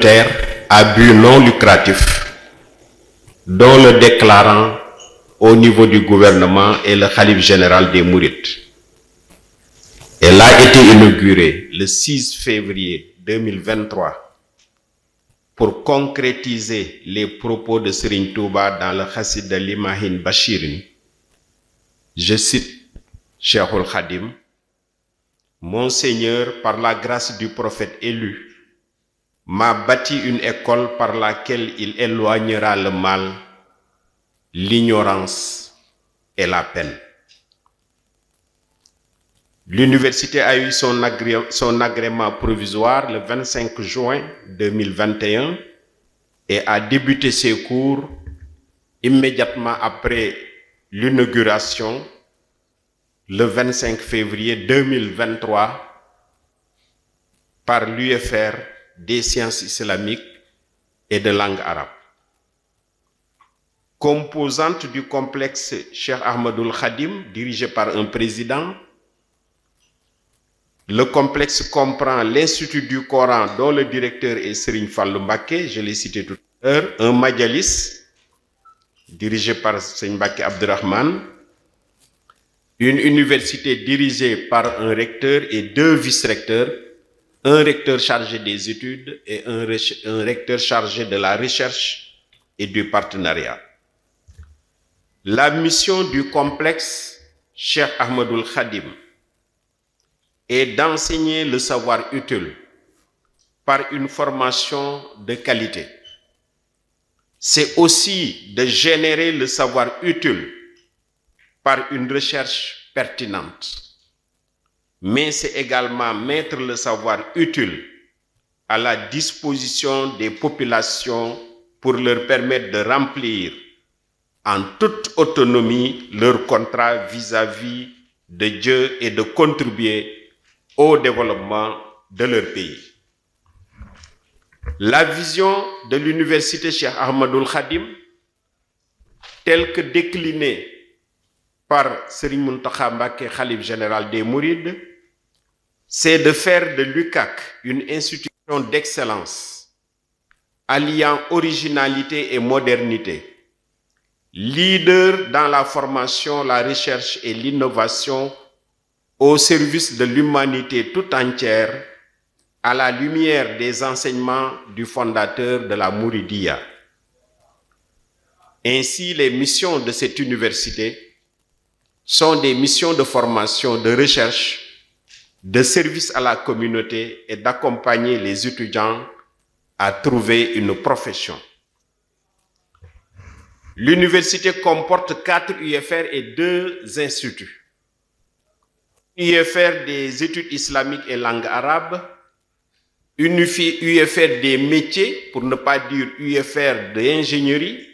à but non lucratif, dont le déclarant au niveau du gouvernement est le Khalife général des Mourides. Elle a été inaugurée le 6 février 2023 pour concrétiser les propos de Serigne Touba dans le Khassida Limahin Bachirin. Je cite Cheikhoul Khadim: Mon Seigneur, par la grâce du prophète élu, m'a bâti une école par laquelle il éloignera le mal, l'ignorance et la peine. L'université a eu son agrément provisoire le 25 juin 2021 et a débuté ses cours immédiatement après l'inauguration le 25 février 2023 par l'UFR des sciences islamiques et de langue arabe. Composante du complexe Cheikh Ahmadoul Khadim, dirigé par un président, le complexe comprend l'Institut du Coran dont le directeur est Serigne Fallou Mbacké, je l'ai cité tout à l'heure, un Majalis dirigé par Serigne Mbacké Abdourahmane, une université dirigée par un recteur et 2 vice-recteurs, un recteur chargé des études et un recteur chargé de la recherche et du partenariat. La mission du complexe Cheikh Ahmadoul Khadim est d'enseigner le savoir utile par une formation de qualité. C'est aussi de générer le savoir utile par une recherche pertinente. Mais c'est également mettre le savoir utile à la disposition des populations pour leur permettre de remplir en toute autonomie leur contrat vis-à-vis de Dieu et de contribuer au développement de leur pays. La vision de l'université Cheikh Ahmadoul Khadim, telle que déclinée par Serigne Mountakha Mbacké, Khalife général des Mourides, c'est de faire de l'UCAC une institution d'excellence, alliant originalité et modernité, leader dans la formation, la recherche et l'innovation au service de l'humanité tout entière, à la lumière des enseignements du fondateur de la Mouridiya. Ainsi, les missions de cette université sont des missions de formation, de recherche, de service à la communauté et d'accompagner les étudiants à trouver une profession. L'université comporte 4 UFR et 2 instituts. UFR des études islamiques et langue arabe, une UFR des métiers, pour ne pas dire UFR de l'ingénierie,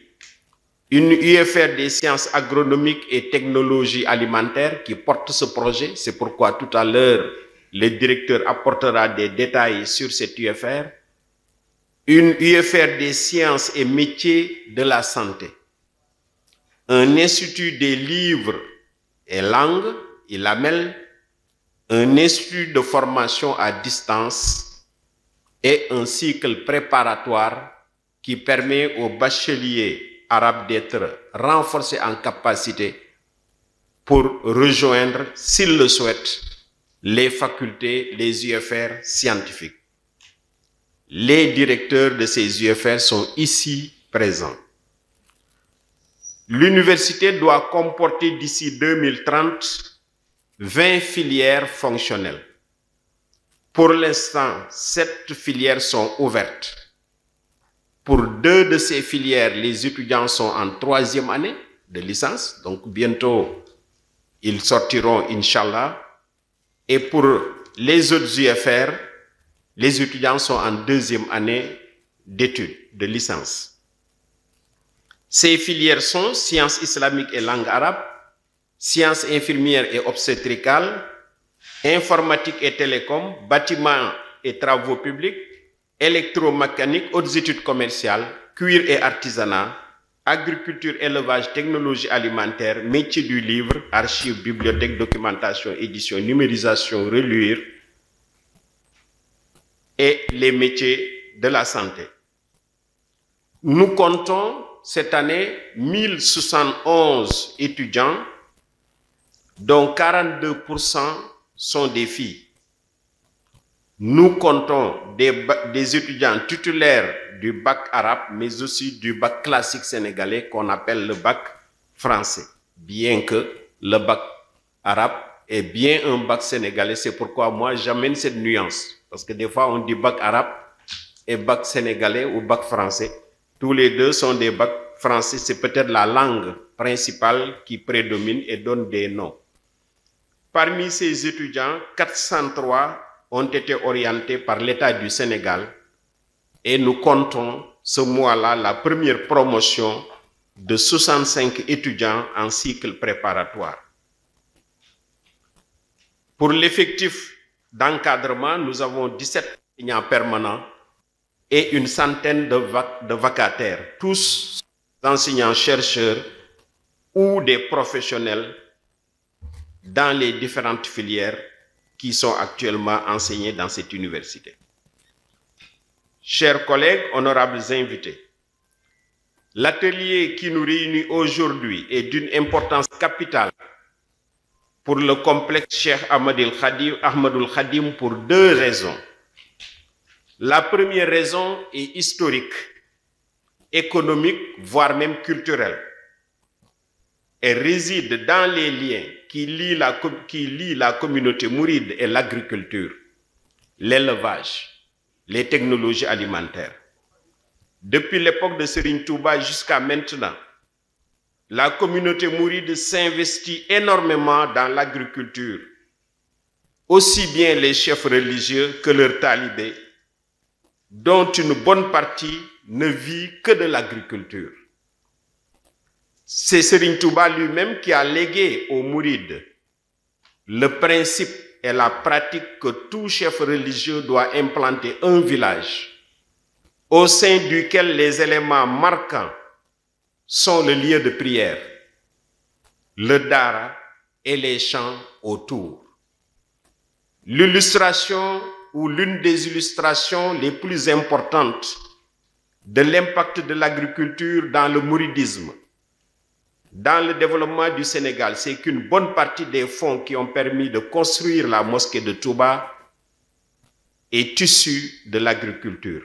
une UFR des sciences agronomiques et technologies alimentaires qui porte ce projet. C'est pourquoi tout à l'heure, le directeur apportera des détails sur cette UFR. Une UFR des sciences et métiers de la santé. Un institut des livres et langues, ILAMEL, un institut de formation à distance et un cycle préparatoire qui permet aux bacheliers arabes d'être renforcés en capacité pour rejoindre, s'ils le souhaitent, les facultés, les UFR scientifiques. Les directeurs de ces UFR sont ici présents. L'université doit comporter d'ici 2030 20 filières fonctionnelles. Pour l'instant, 7 filières sont ouvertes. Pour 2 de ces filières, les étudiants sont en 3e année de licence, donc bientôt ils sortiront, Inch'Allah. Et pour les autres UFR, les étudiants sont en 2e année d'études, de licence. Ces filières sont sciences islamiques et langue arabe, sciences infirmières et obstétricales, informatique et télécom, bâtiments et travaux publics, électromécanique, hautes études commerciales, cuir et artisanat, agriculture, élevage, technologie alimentaire, métier du livre, archives, bibliothèque, documentation, édition, numérisation, reliure, et les métiers de la santé. Nous comptons cette année 1071 étudiants, dont 42% sont des filles. Nous comptons des étudiants titulaires du bac arabe, mais aussi du bac classique sénégalais qu'on appelle le bac français. Bien que le bac arabe est bien un bac sénégalais, c'est pourquoi moi j'amène cette nuance. Parce que des fois on dit bac arabe et bac sénégalais ou bac français. Tous les deux sont des bacs français, c'est peut-être la langue principale qui prédomine et donne des noms. Parmi ces étudiants, 403 ont été orientés par l'État du Sénégal et nous comptons ce mois-là la première promotion de 65 étudiants en cycle préparatoire. Pour l'effectif d'encadrement, nous avons 17 enseignants permanents et une centaine de vacataires, tous enseignants-chercheurs ou des professionnels dans les différentes filières qui sont actuellement enseignées dans cette université. Chers collègues, honorables invités, l'atelier qui nous réunit aujourd'hui est d'une importance capitale pour le complexe Cheikh Ahmadoul Khadim pour deux raisons. La première raison est historique, économique, voire même culturelle. Elle réside dans les liens qui lient la communauté mouride et l'agriculture, l'élevage, les technologies alimentaires. Depuis l'époque de Serigne Touba jusqu'à maintenant, la communauté mouride s'investit énormément dans l'agriculture, aussi bien les chefs religieux que leurs talibés, dont une bonne partie ne vit que de l'agriculture. C'est Serigne Touba lui-même qui a légué aux mourides le principe et la pratique que tout chef religieux doit implanter un village au sein duquel les éléments marquants sont le lieu de prière, le dara et les chants autour. L'illustration ou l'une des illustrations les plus importantes de l'impact de l'agriculture dans le mouridisme, dans le développement du Sénégal, c'est qu'une bonne partie des fonds qui ont permis de construire la mosquée de Touba est issue de l'agriculture.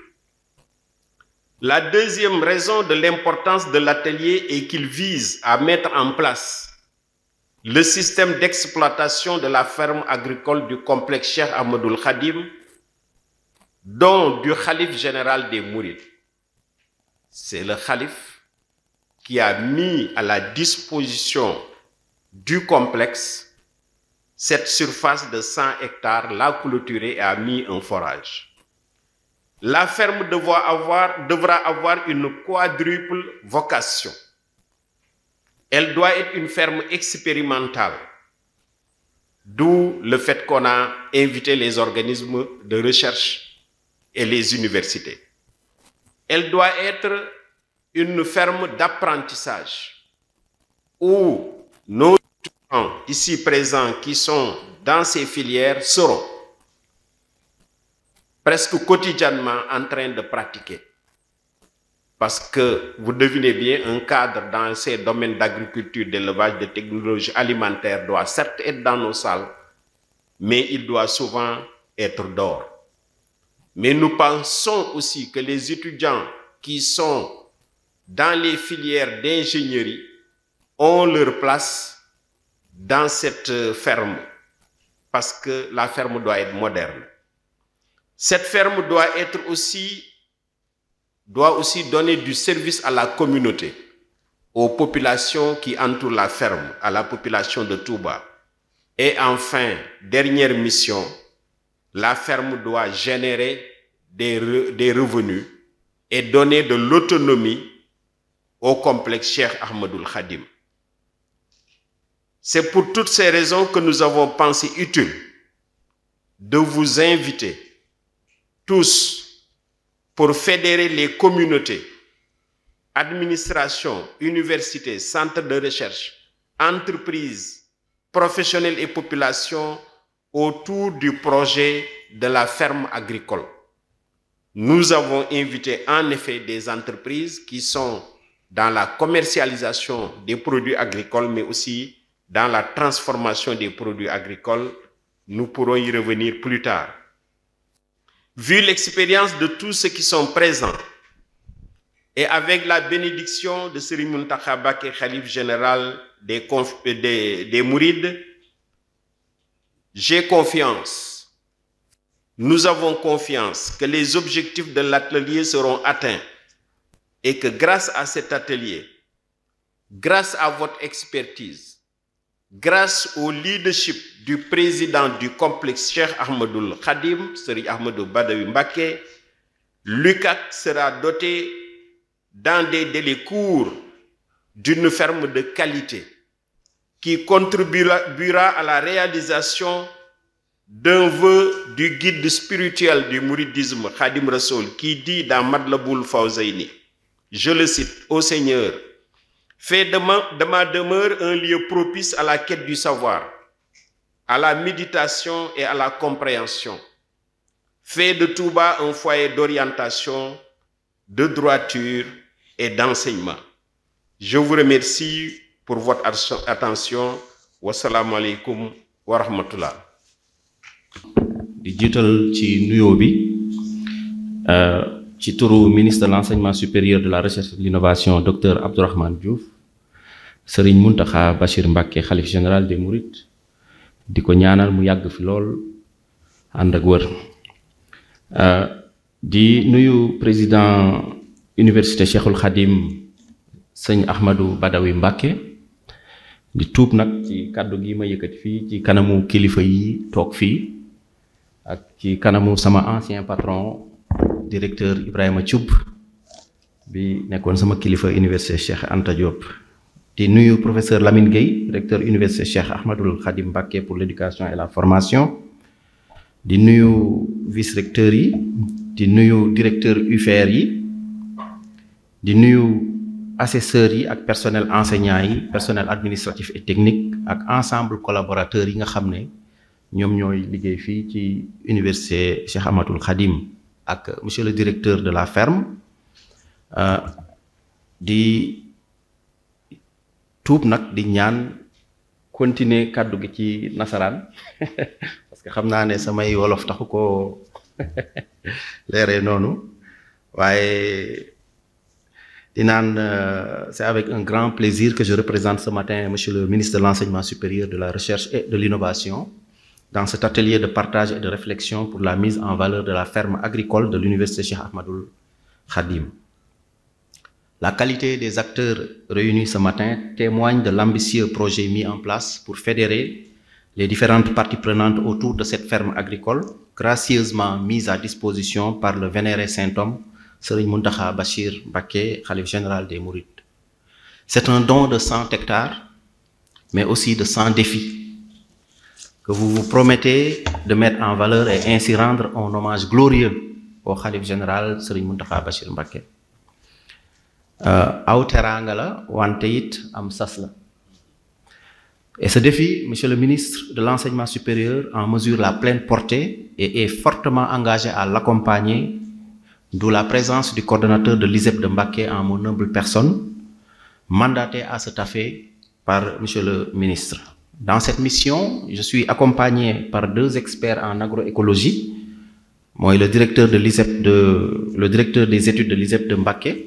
La deuxième raison de l'importance de l'atelier est qu'il vise à mettre en place le système d'exploitation de la ferme agricole du complexe Cheikh Ahmadoul Khadim, dont du khalife général des Mourides. C'est le khalife qui a mis à la disposition du complexe cette surface de 100 hectares, l'a clôturée et a mis un forage. La ferme devra avoir une quadruple vocation. Elle doit être une ferme expérimentale, d'où le fait qu'on a invité les organismes de recherche et les universités. Elle doit être une ferme d'apprentissage où nos étudiants ici présents qui sont dans ces filières seront presque quotidiennement en train de pratiquer. Parce que vous devinez bien, un cadre dans ces domaines d'agriculture, d'élevage, de technologie alimentaire doit certes être dans nos salles, mais il doit souvent être dehors. Mais nous pensons aussi que les étudiants qui sont dans les filières d'ingénierie ont leur place dans cette ferme parce que la ferme doit être moderne. Cette ferme doit aussi donner du service à la communauté, aux populations qui entourent la ferme, à la population de Touba. Et enfin, dernière mission, la ferme doit générer des revenus et donner de l'autonomie au complexe Cheikh Ahmadoul Khadim. C'est pour toutes ces raisons que nous avons pensé utile de vous inviter tous pour fédérer les communautés, administrations, universités, centres de recherche, entreprises, professionnels et populations autour du projet de la ferme agricole. Nous avons invité en effet des entreprises qui sont dans la commercialisation des produits agricoles, mais aussi dans la transformation des produits agricoles. Nous pourrons y revenir plus tard. Vu l'expérience de tous ceux qui sont présents, et avec la bénédiction de Serigne Mountakha Mbacké, khalife général des Mourides, j'ai confiance, nous avons confiance que les objectifs de l'atelier seront atteints et que grâce à cet atelier, grâce à votre expertise, grâce au leadership du président du complexe Cheikh Ahmadoul Khadim, Serigne Ahmadou Badawi Mbacké, l'UCAC sera doté dans des délais courts d'une ferme de qualité qui contribuera à la réalisation d'un vœu du guide spirituel du mouridisme Khadim Rassoul qui dit dans Matlaboul Fawzayni, je le cite, ô Seigneur, fais de ma demeure un lieu propice à la quête du savoir, à la méditation et à la compréhension. Fais de Touba un foyer d'orientation, de droiture et d'enseignement. Je vous remercie pour votre attention. Wassalamu alaikum wa rahmatullah. di jiital ci nuyoo bi ci turu ministre de l'enseignement supérieur de la recherche et de l'innovation docteur Abdourahmane Diouf, Serigne Mountakha Bachir Mbacké khalife général des Mourides di ko ñaanal mu yàgg fi lool ànd ak wër di nuyu président Université Cheikhoul Khadim sëñ Ahmadou Badawi Mbacké di tuub nag ci kàddu gi ma yëkkati fii ci kanamu kilifa yi toog fii ak ci kanamu sama ancien patron directeur Ibrahima Thioub bi nekkoon sama kilifa Université Cheikh Anta Diop. di nuyu professeur Lamine Gueye directeur Université Cheikh Ahmadoul Khadim Mbacké pour l'éducation et la formation. di nuyu vice-recteur yi di nuyu directeur UFR yi di nuyu assesseurs yi ak personnel enseignant yi personnel administratif et technique ak ensemble collaborateurs yi nga xam ne ñoom ñooy liggéey fii ci université Cheikh Ahmadoul Khadim ak monsieur le directeur de la ferme di tuub nag di ñaan continuer kàddu gi ci nasaraan parce que xam naa ne samay wolof taxu ko leeree noonu waaye di naan c'est avec un grand plaisir que je représente ce matin monsieur le ministre de l'enseignement supérieur, de la recherche et de l'innovation dans cet atelier de partage et de réflexion pour la mise en valeur de la ferme agricole de l'université Cheikh Ahmadoul Khadim. La qualité des acteurs réunis ce matin témoigne de l'ambitieux projet mis en place pour fédérer les différentes parties prenantes autour de cette ferme agricole, gracieusement mise à disposition par le vénéré saint-homme Serigne Mountakha Bachir Mbacké, khalife général des Mourides. C'est un don de 100 hectares, mais aussi de 100 défis que vous vous promettez de mettre en valeur et ainsi rendre un hommage glorieux au khalife général Serigne Mountakha Bachir Mbacké. Aw teraanga la wante it am sas la. Et ce défi, monsieur le ministre de l'enseignement supérieur en mesure la pleine portée et est fortement engagé à l'accompagner, d'où la présence du coordonnateur de l'ISEP de Mbacké en mon humble personne, mandaté à cet effet par monsieur le ministre. Dans cette mission, je suis accompagné par 2 experts en agroécologie, moi le directeur de l'ISEP le directeur des études de l'ISEP de Mbacké,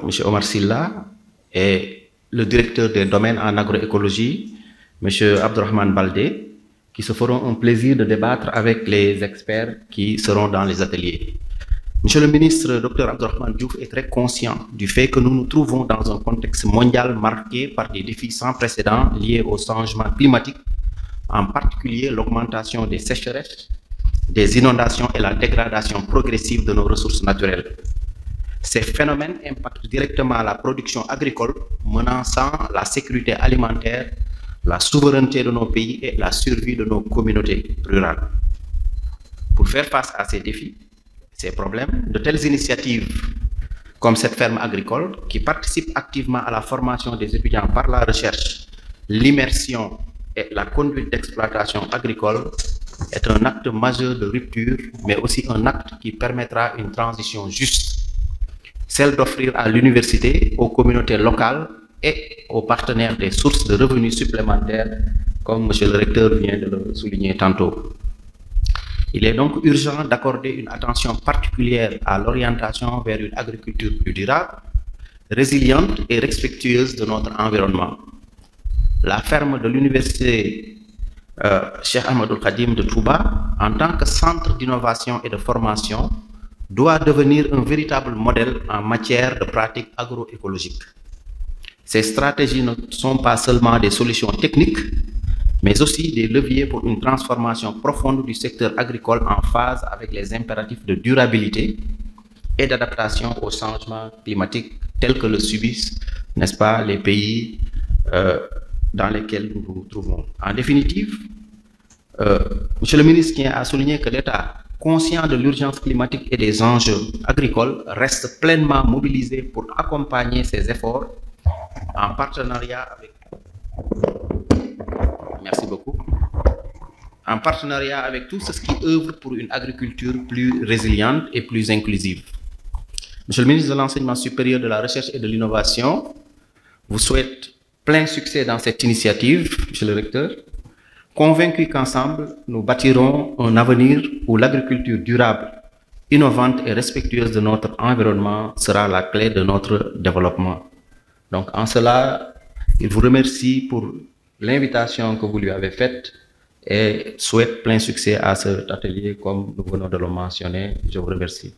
monsieur Omar Silla, et le directeur des domaines en agroécologie, monsieur Abdourahmane Baldé, qui se feront un plaisir de débattre avec les experts qui seront dans les ateliers. Monsieur le ministre, Dr Abdourahmane Diouf est très conscient du fait que nous nous trouvons dans un contexte mondial marqué par des défis sans précédent liés au changement climatique, en particulier l'augmentation des sécheresses, des inondations et la dégradation progressive de nos ressources naturelles. Ces phénomènes impactent directement la production agricole, menaçant la sécurité alimentaire, la souveraineté de nos pays et la survie de nos communautés rurales. Pour faire face à ces défis, ces problèmes, de telles initiatives comme cette ferme agricole qui participe activement à la formation des étudiants par la recherche, l'immersion et la conduite d'exploitation agricole est un acte majeur de rupture, mais aussi un acte qui permettra une transition juste, celle d'offrir à l'université, aux communautés locales et aux partenaires des sources de revenus supplémentaires, comme M. le recteur vient de le souligner tantôt. Il est donc urgent d'accorder une attention particulière à l'orientation vers une agriculture plus durable, résiliente et respectueuse de notre environnement. La ferme de l'université Cheikh Ahmadoul Khadim de Touba, en tant que centre d'innovation et de formation, doit devenir un véritable modèle en matière de pratiques agroécologiques. Ces stratégies ne sont pas seulement des solutions techniques, mais aussi des leviers pour une transformation profonde du secteur agricole en phase avec les impératifs de durabilité et d'adaptation au changement climatique tels que le subissent, n'est-ce pas, les pays dans lesquels nous nous trouvons. En définitive, Monsieur le ministre tient à souligner que l'État, conscient de l'urgence climatique et des enjeux agricoles, reste pleinement mobilisé pour accompagner ces efforts en partenariat avec... Merci beaucoup. En partenariat avec tous ceux qui œuvrent pour une agriculture plus résiliente et plus inclusive. Monsieur le ministre de l'Enseignement supérieur, de la Recherche et de l'Innovation vous souhaite plein succès dans cette initiative, monsieur le recteur, convaincu qu'ensemble, nous bâtirons un avenir où l'agriculture durable, innovante et respectueuse de notre environnement sera la clé de notre développement. Donc, en cela, il vous remercie pour l'invitation que vous lui avez faite et souhaite plein succès à cet atelier, comme nous venons de le mentionner. Je vous remercie.